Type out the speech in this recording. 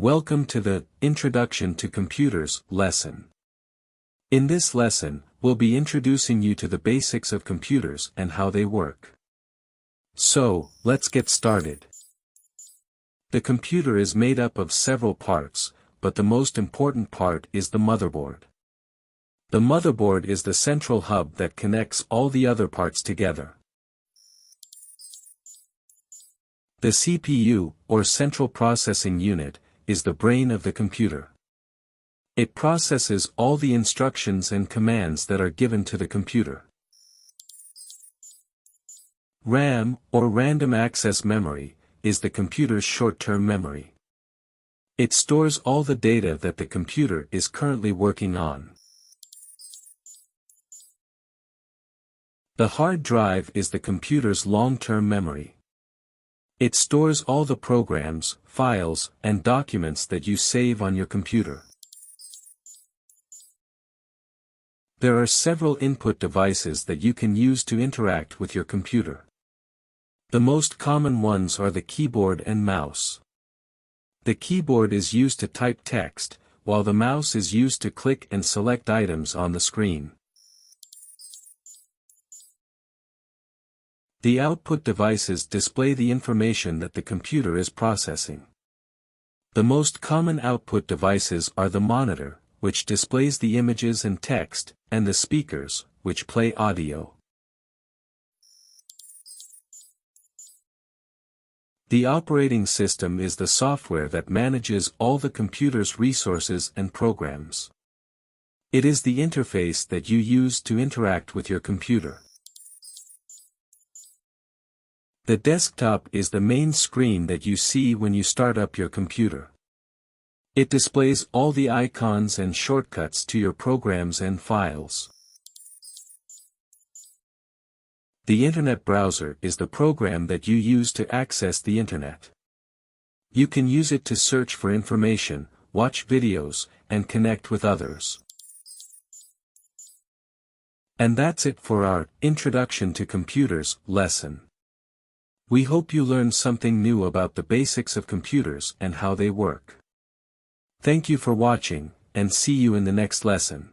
Welcome to the Introduction to Computers lesson. In this lesson, we'll be introducing you to the basics of computers and how they work. So, let's get started. The computer is made up of several parts, but the most important part is the motherboard. The motherboard is the central hub that connects all the other parts together. The CPU, or Central Processing Unit, is the brain of the computer. It processes all the instructions and commands that are given to the computer. RAM, or Random Access Memory, is the computer's short-term memory. It stores all the data that the computer is currently working on. The hard drive is the computer's long-term memory. It stores all the programs, files, and documents that you save on your computer. There are several input devices that you can use to interact with your computer. The most common ones are the keyboard and mouse. The keyboard is used to type text, while the mouse is used to click and select items on the screen. The output devices display the information that the computer is processing. The most common output devices are the monitor, which displays the images and text, and the speakers, which play audio. The operating system is the software that manages all the computer's resources and programs. It is the interface that you use to interact with your computer. The desktop is the main screen that you see when you start up your computer. It displays all the icons and shortcuts to your programs and files. The Internet browser is the program that you use to access the Internet. You can use it to search for information, watch videos, and connect with others. And that's it for our Introduction to Computers lesson. We hope you learned something new about the basics of computers and how they work. Thank you for watching, and see you in the next lesson.